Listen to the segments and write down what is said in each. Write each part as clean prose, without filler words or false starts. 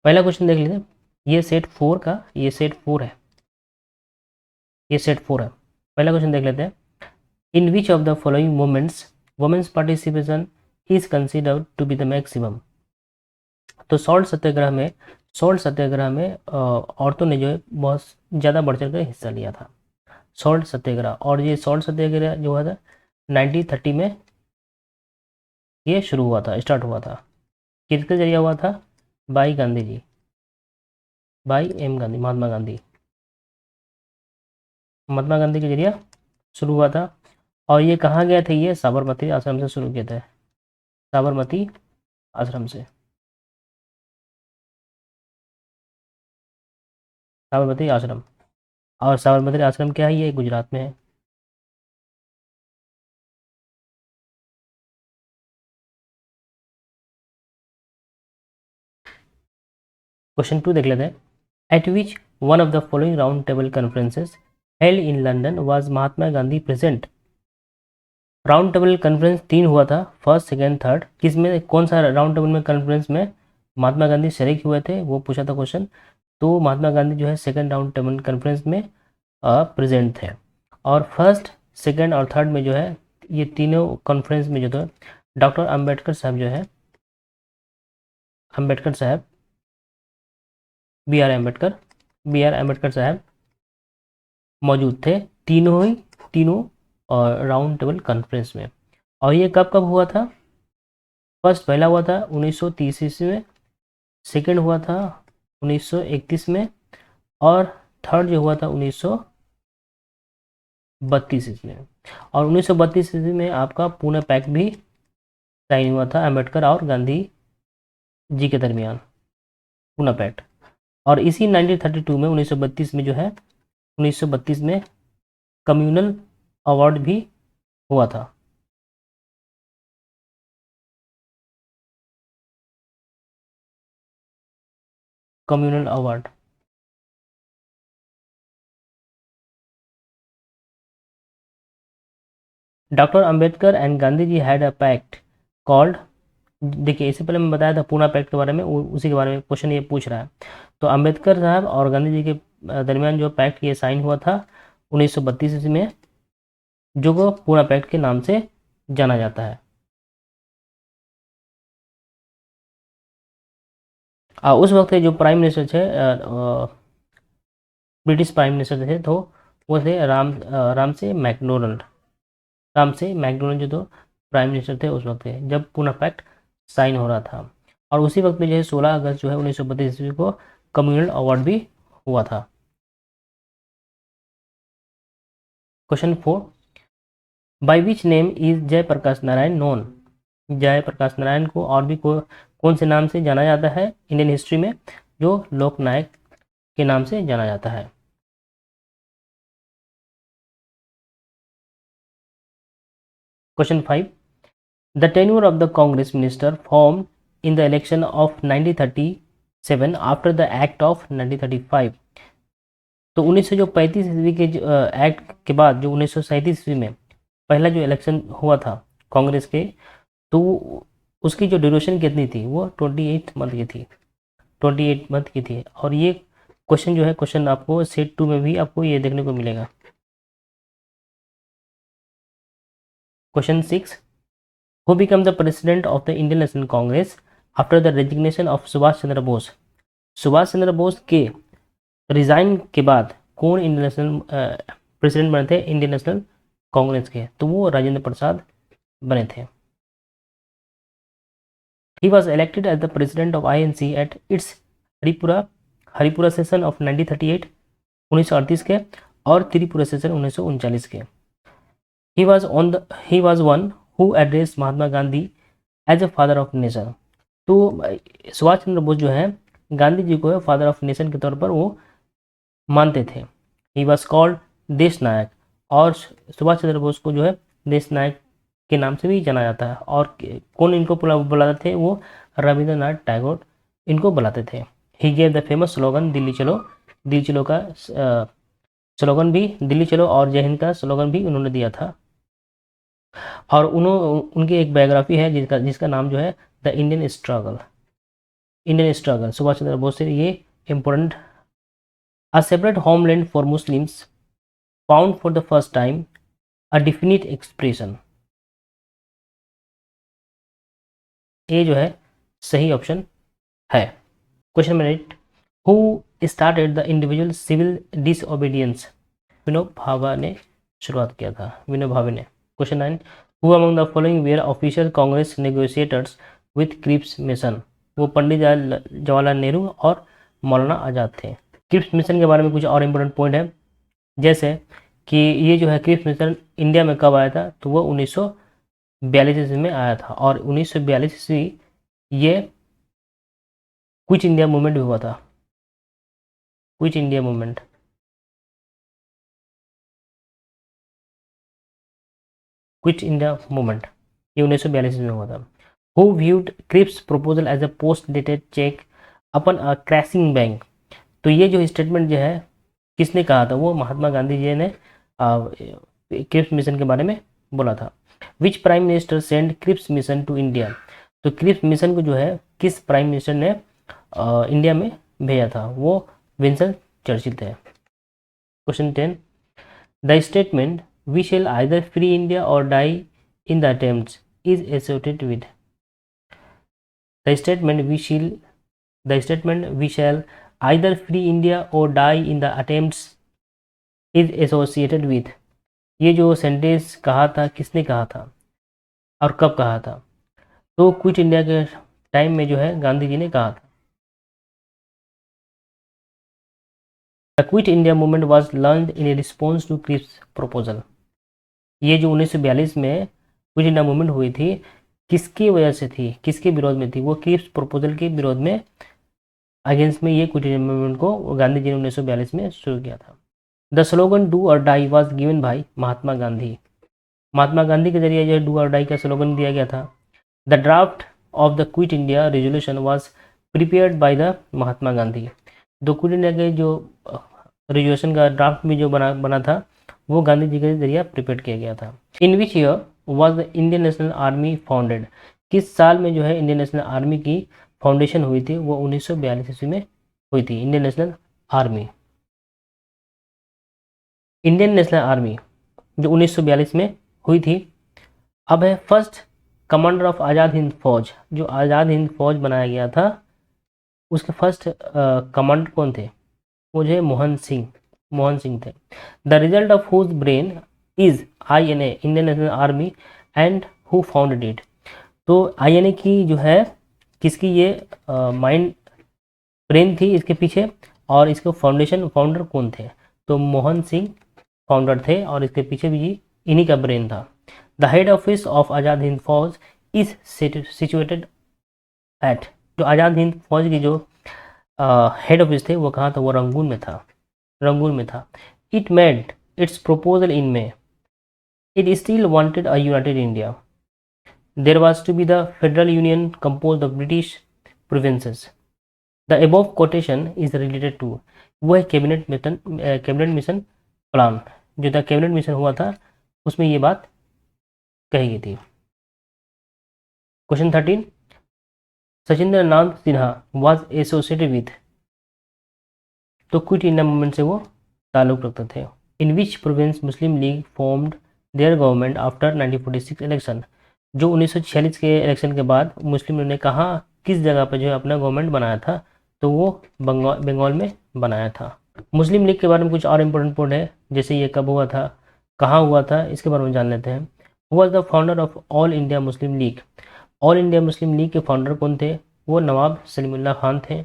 पहला क्वेश्चन देख लेते हैं, ये सेट 4 का, ये सेट 4 है, ये सेट 4 है। पहला क्वेश्चन देख लेते हैं, in which of the following movements women's participation is considered to be the maximum. तो सॉल्ट सत्याग्रह में औरतों ने जो है बहुत ज़्यादा बढ़ चढ़ कर हिस्सा लिया था, सॉल्ट सत्याग्रह। और ये सॉल्ट सत्याग्रह जो हुआ था 1930 में ये शुरू हुआ था, स्टार्ट हुआ था। किसके जरिए हुआ था? By Gandhi ji, by M Gandhi, Mahatma Gandhi के जरिए शुरू हुआ था। और ये कहाँ गए थे? ये साबरमती आश्रम से शुरू किए थे, साबरमती आश्रम से, साबरमती आश्रम। और साबरमती आश्रम क्या है? ये गुजरात में है। क्वेश्चन 2 देख लेते हैं, eight which one of the following round table conferences held in London was Mahatma Gandhi present. Round table conference 3 हुआ था, फर्स्ट सेकेंड थर्ड। किसमें, कौन सा राउंड टेबल में कॉन्फ्रेंस में महात्मा गांधी शरीक हुए थे, वो पूछा था क्वेश्चन। तो महात्मा गांधी जो है सेकेंड राउंड टेबल कॉन्फ्रेंस में प्रेजेंट थे। और फर्स्ट सेकेंड और थर्ड में जो है ये तीनों कॉन्फ्रेंस में जो था डॉक्टर अंबेडकर साहब जो है, अंबेडकर साहब, बी आर अम्बेडकर साहब मौजूद थे, तीनों और राउंड टेबल कॉन्फ्रेंस में। और ये कब कब हुआ था? फर्स्ट पहला हुआ था 1930 ईस्वी में, सेकेंड हुआ था 1931 में, और थर्ड जो हुआ था 1932 ईस्वी में। और 1932 ईस्वी में आपका पुणे पैक्ट भी साइन हुआ था अम्बेडकर और गांधी जी के दरमियान, पुणे पैक्ट। और इसी 1932 में 1932 में जो है 1932 में कम्युनल अवार्ड भी हुआ था। Communal award. Doctor Ambedkar and Gandhi ji had a pact called, देखिए इससे पहले मैं बताया था पूना पैक्ट के बारे में, उसी के बारे में क्वेश्चन ये पूछ रहा है। तो अंबेडकर साहब और गांधी जी के दरमियान जो पैक्ट ये साइन हुआ था 1932 ईस्वी में, जो को पूना पैक्ट के नाम से जाना जाता है। उस वक्त के जो प्राइम मिनिस्टर थे, ब्रिटिश प्राइम मिनिस्टर थे, तो वो थे राम से मैकडोनल्ड जो तो प्राइम मिनिस्टर थे उस वक्त थे जब पूना पैक्ट साइन हो रहा था। और उसी वक्त में जो है 16 अगस्त जो है 1932 ईस्वी को कम्युनल अवार्ड भी हुआ था। Question 4, by which name is Jayprakash Narayan known. Jayprakash Narayan को और भी कौन से नाम से जाना जाता है इंडियन हिस्ट्री में, जो लोकनायक के नाम से जाना जाता है? Question 5, the tenure of the Congress minister form in the election of 1937 after the act of 1935। तो 1935 ईस्वी के एक्ट के बाद जो 1937 ईस्वी में पहला जो इलेक्शन हुआ था कांग्रेस के, तो उसकी जो ड्यूरेशन कितनी थी? वो 28 मंथ की थी, 28 मंथ की थी। और ये क्वेश्चन जो है, क्वेश्चन आपको सेट 2 में भी आपको ये देखने को मिलेगा। Question 6, who become the president of the Indian National Congress after the resignation of Subhash Chandra Bose. Subhash Chandra Bose के रिजाइन के बाद कौन इंडियन नेशनल प्रेसिडेंट बने थे इंडियन नेशनल कांग्रेस के? तो वो राजेंद्र प्रसाद बने थे। He was elected as the president of INC at its Haripura session of 1938 1938 के और त्रिपुरा सेशन 1939 के। He was one who addressed Mahatma Gandhi as a father of nation. तो सुभाष चंद्र बोस जो है गांधी जी को फादर ऑफ नेशन के तौर पर वो मानते थे। ही वॉज कॉल्ड देश नायक, और सुभाष चंद्र बोस को जो है देश नायक के नाम से भी जाना जाता है। और कौन इनको बुलाते थे? वो रविंद्रनाथ टैगोर इनको बुलाते थे। He gave the famous slogan Delhi चलो। दिल्ली चलो का स्लोगन भी, दिल्ली चलो और जय हिंद का स्लोगन भी उन्होंने दिया था। और उनकी एक बायोग्राफी है जिसका नाम जो है the Indian struggle, Indian struggle, Subhash Chandra Bose से, ये important. A separate homeland for Muslims found for the first time, a definite expression. ये जो है सही ऑप्शन है। Question number 8, who started the individual civil disobedience. Vinoba Bhave ने शुरुआत किया था, विनोबा भावे ने। Question 9, who among the following were official Congress negotiators with Cripps mission. वो पंडित जवाहरलाल नेहरू और मौलाना आज़ाद थे। क्रिप्स मिशन के बारे में कुछ और इम्पोर्टेंट पॉइंट है, जैसे कि ये जो है क्रिप्स मिशन इंडिया में कब आया था, तो वो 1942 ईस्वी में आया था। और 1942 ईस्वी ये क्विट इंडिया मूवमेंट भी हुआ था, quit India movement. Quit India movement ये 1942 में हुआ था। Who viewed Cripps proposal as a post dated cheque upon a crashing bank. तो ये जो स्टेटमेंट जो है किसने कहा था, वो महात्मा गांधी जी ने क्रिप्स मिशन के बारे में बोला था। Which prime minister send Cripps mission to India. तो क्रिप्स मिशन को जो है किस प्राइम मिनिस्टर ने इंडिया में भेजा था, वो विंस्टन चर्चिल थे। Question 10, the statement we shall either free India और die in the attempts is associated with. The statement we shall either free India और die in the attempts is associated with, ये जो sentence कहा था किसने कहा था और कब कहा था, तो क्विट इंडिया के टाइम में जो है गांधी जी ने कहा था। The quit India movement was launched in response to Cripps proposal. ये जो 1942 में क्विट इंडिया मूवमेंट हुई थी, किसकी वजह से थी, किसके विरोध में थी, वो क्रिप्स प्रपोजल के विरोध में, अगेंस्ट में ये क्विट इंडिया मूवमेंट को गांधी जी ने 1942 में शुरू किया था। द स्लोगन डू और die was given by Mahatma Gandhi. Mahatma Gandhi के जरिए जो डू और डाई का स्लोगन दिया गया था। The draft of the quit India resolution was prepared by the Mahatma Gandhi. दो क्विट इंडिया के जो रेजोल्यूशन का ड्राफ्ट भी जो बना था, वो गांधी जी के जरिए प्रिपेयर किया गया था। In which year was the Indian National Army founded. किस साल में जो है इंडियन नेशनल आर्मी की फाउंडेशन हुई थी, वो 1942 ईस्वी में हुई थी। Indian National Army, Indian National Army जो 1942 में हुई थी। अब है first commander of Azad Hind Fauj, जो आज़ाद हिंद फौज बनाया गया था, उसके फर्स्ट कमांडर कौन थे, वो जो है मोहन सिंह थे। The result of whose brain is INA, Indian National Army, and who founded it. तो INA की जो है किसकी ये माइंड ब्रेन थी इसके पीछे, और इसके फाउंडर कौन थे, तो मोहन सिंह फाउंडर थे, और इसके पीछे भी इन्हीं का ब्रेन था। The head office of Azad Hind फौज इज सिचुएटेड एट, जो आज़ाद हिंद फौज की जो हेड ऑफिस थे वो कहाँ था, वो रंगून में था। It made its proposal in May, it still wanted a united India, there was to be the federal union composed of British provinces. The above quotation is related to, वो है cabinet mission plan, जो था cabinet mission हुआ था, उसमें ये बात कही गई थी। Question 13, Sachindra Nath Sinha was associated with, तो क्विट इंडिया मूवमेंट से वो ताल्लुक रखते थे। In which province Muslim League formed their government after 1946 election, जो 1946 के इलेक्शन के बाद मुस्लिम लीग ने कहा किस जगह पर जो है अपना गवर्नमेंट बनाया था, तो वो बंगाल में बनाया था। मुस्लिम लीग के बारे में कुछ और इम्पोर्टेंट पॉइंट है, जैसे ये कब हुआ था, कहाँ हुआ था, इसके बारे में जान लेते हैं। Who was the founder of all India Muslim league. All India Muslim league के फाउंडर कौन थे, वो नवाब सलीमुल्लाह खान थे।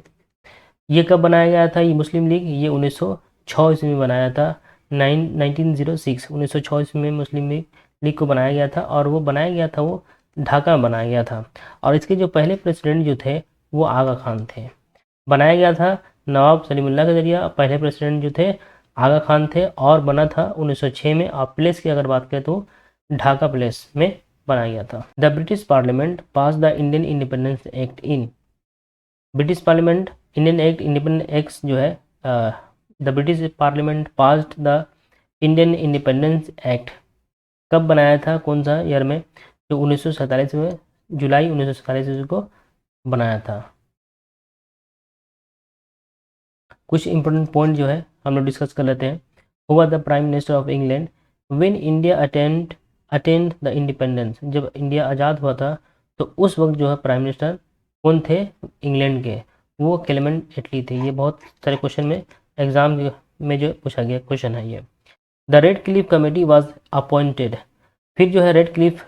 ये कब बनाया गया था, ये मुस्लिम लीग, ये 1906 ईस्वी में बनाया था। 1906 ईस्वी में मुस्लिम लीग को बनाया गया था, और वो बनाया गया था, वो ढाका में बनाया गया था। और इसके जो पहले प्रेसिडेंट जो थे वो आगा खान थे। बनाया गया था नवाब सलीमुल्लाह के जरिए, पहले प्रेसिडेंट जो थे आगा खान थे, और बना था 1906 में। और प्लेस की अगर बात करें तो ढाका प्लेस में बनाया गया था। The British parliament pass the Indian independence act in, British parliament Indian act independence act जो है, the British parliament passed the Indian independence act कब बनाया था, कौन सा ईयर में, जो 1947 में, जुलाई 1947 को बनाया था। कुछ इंपॉर्टेंट पॉइंट जो है हम लोग डिस्कस कर लेते हैं। Who was the prime minister of England when India attend the independence, जब इंडिया आज़ाद हुआ था तो उस वक्त जो है प्राइम मिनिस्टर कौन थे इंग्लैंड के, वो क्लेमेंट एटली थे। ये बहुत सारे क्वेश्चन में एग्जाम में जो पूछा गया क्वेश्चन है ये। The red Cliff committee was appointed, फिर जो है रेड क्लिफ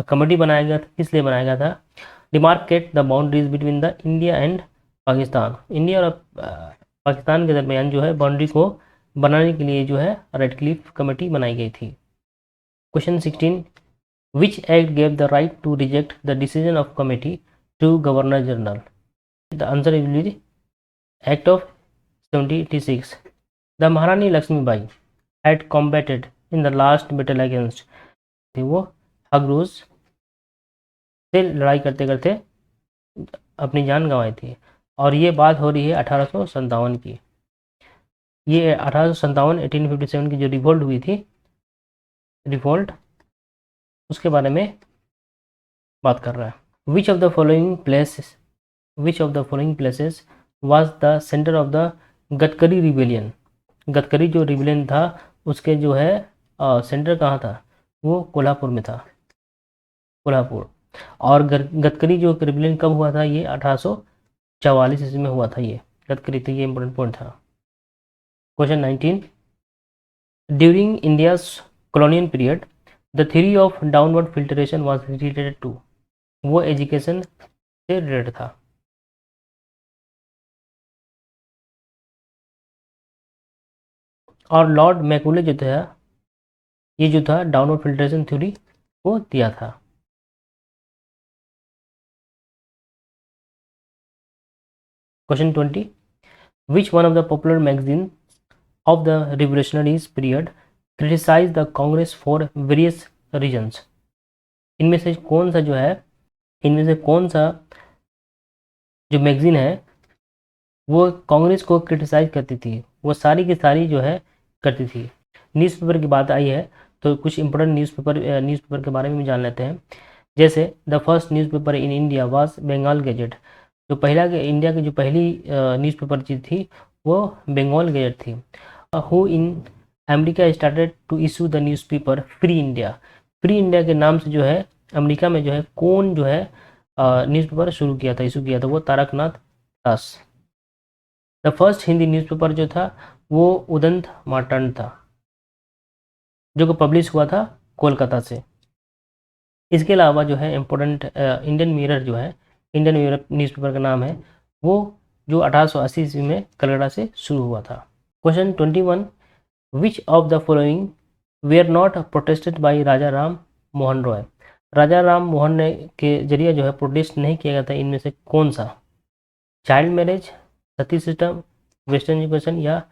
कमेटी बनाया गया था, किस लिए बनाया गया था? Demarcate the boundaries between the India and Pakistan, India और पाकिस्तान के दरमियान जो है बाउंड्री को बनाने के लिए जो है रेड क्लिफ कमेटी बनाई गई थी। Question 16, which act gave the right to reject the decision of committee to governor general? The answer is act of 1786। The Maharani Lakshmibai had combated in the last battle against, वो हगरोज से लड़ाई करते करते अपनी जान गंवाई थी। और ये बात हो रही है 1857 की। ये 1857 1857 की जो रिवोल्ट हुई थी, रिवोल्ट, उसके बारे में बात कर रहा है। विच of the following places was the centre of the Gadkari rebellion? Gadkari जो रिबेलियन था उसके जो है सेंटर कहाँ था? वो कोल्हापुर में था, कोल्हापुर। और गडकरी जो रिबेलियन कब हुआ था? ये 1844 ईस्वी में हुआ था ये गडकरी, तो ये इंपॉर्टेंट पॉइंट था। Question 19, during India's colonial period the theory of downward filtration was related to, वो एजुकेशन से रिलेटेड था। और लॉर्ड मैकूले जो था, ये जो था डाउनवर्ड फिल्ट्रेशन थ्योरी को दिया था। Question 20, which one of the popular magazine of the revolutionaries period criticise the Congress for various reasons? इनमें से कौन सा जो है, इनमें से कौन सा जो मैगजीन है वो कांग्रेस को क्रिटिसाइज करती थी? वो सारी की सारी जो है करती थी। न्यूज़पेपर की बात आई है तो कुछ इंपॉर्टेंट न्यूज़पेपर के बारे में भी जान लेते हैं। जैसे the first newspaper in India was Bengal gazette, जो पहला इंडिया की जो पहली न्यूज़पेपर चीज थी वो बंगाल गैजेट थी। Who in America started to issue the newspaper free India, free India के नाम से जो है अमेरिका में जो है कौन जो है न्यूज़पेपर शुरू किया था, इशू किया था? वो तारकनाथ दास। द फर्स्ट हिंदी न्यूज़पेपर जो था वो उदंत मार्टंड था, जो कि पब्लिश हुआ था कोलकाता से। इसके अलावा जो है इम्पोर्टेंट इंडियन मिरर जो है, इंडियन मिरर न्यूज़पेपर का नाम है, वो जो 1880 ईस्वी में कलकत्ता से शुरू हुआ था। Question 21, which of the following were not protested by Raja Ram Mohan Roy? Raja Ram Mohan ने के जरिए जो है प्रोटेस्ट नहीं किया गया था, इनमें से कौन सा? चाइल्ड मैरिज, सती सिस्टम, वेस्टर्न एजुकेशन या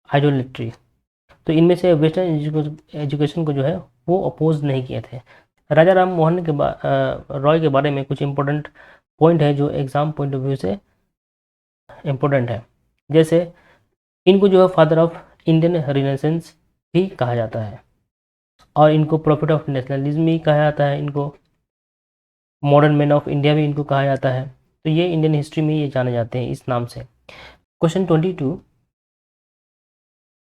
आइडोलेट्री? तो इनमें से वेस्टर्न एजुकेशन को जो है वो अपोज नहीं किए थे। राजा राम मोहन के रॉय के बारे में कुछ इंपॉर्टेंट पॉइंट है जो एग्जाम पॉइंट ऑफ व्यू से इम्पोर्टेंट है। जैसे इनको जो है फादर ऑफ इंडियन रिनेसेंस भी कहा जाता है, और इनको प्रॉफिट ऑफ नेशनलिज्म भी कहा जाता है, इनको मॉडर्न मैन ऑफ इंडिया भी इनको कहा जाता है। तो ये इंडियन हिस्ट्री में ये जाने जाते हैं इस नाम से। Question 22,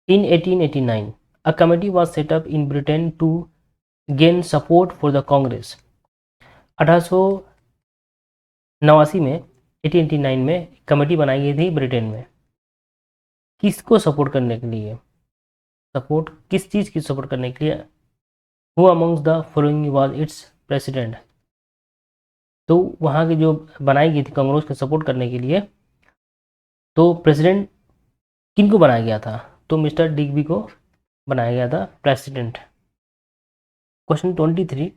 in 1889 a committee was set up in Britain to gain support for the Congress। 1889 में 1889 में कमेटी बनाई गई थी ब्रिटेन में, किसको सपोर्ट करने के लिए? सपोर्ट किस चीज़ की सपोर्ट करने के लिए? Who amongst the following was it's president? तो वहाँ की जो बनाई गई थी कांग्रेस को सपोर्ट करने के लिए, तो प्रेसिडेंट किनको बनाया गया था? तो मिस्टर डिग्बी को बनाया गया था president. Question 23,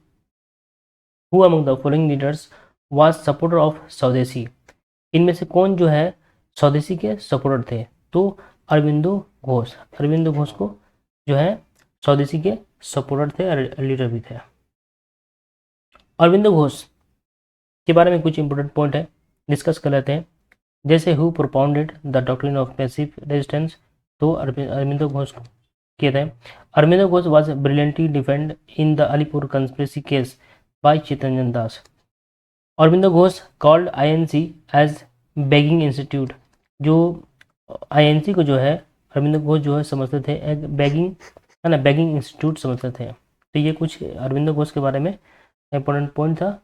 who among the following leaders was supporter of स्वदेशी? इनमें से कौन जो है स्वदेशी के सपोर्टर थे? तो अरविंदो घोष, अरविंदो घोष को जो है स्वदेशी के सपोर्टर थे, लीडर भी थे। अरविंदो घोष के बारे में कुछ इंपोर्टेंट पॉइंट है, डिस्कस कर लेते हैं। जैसे who propounded the doctrine of passive resistance, तो अरविंदो घोष किए थे। Aurobindo Ghosh was brilliantly defend in the Alipur conspiracy case by Chittaranjan Das. Aurobindo Ghosh called INC as begging institute, जो आईएनसी को जो है अरविंद घोष जो है समझते थे एक बैगिंग है ना, बैगिंग इंस्टीट्यूट समझते थे। तो ये कुछ अरविंद घोष के बारे में इंपॉर्टेंट पॉइंट था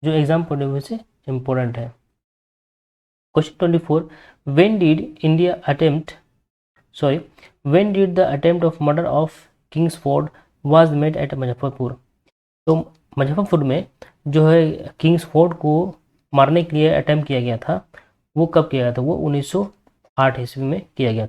जो एग्जाम पॉइंट ऑफ व्यू से इम्पोर्टेंट है। Question 24, when did India attempt when did the attempt of murder of Kingsford was made at Muzaffarpur. तो मुजफ्फरपुर में जो है किंग्सफोर्ड को मारने के लिए अटेम्प्ट किया गया था, वो कब किया गया था? वो 1908 ईस्वी में किया गया था।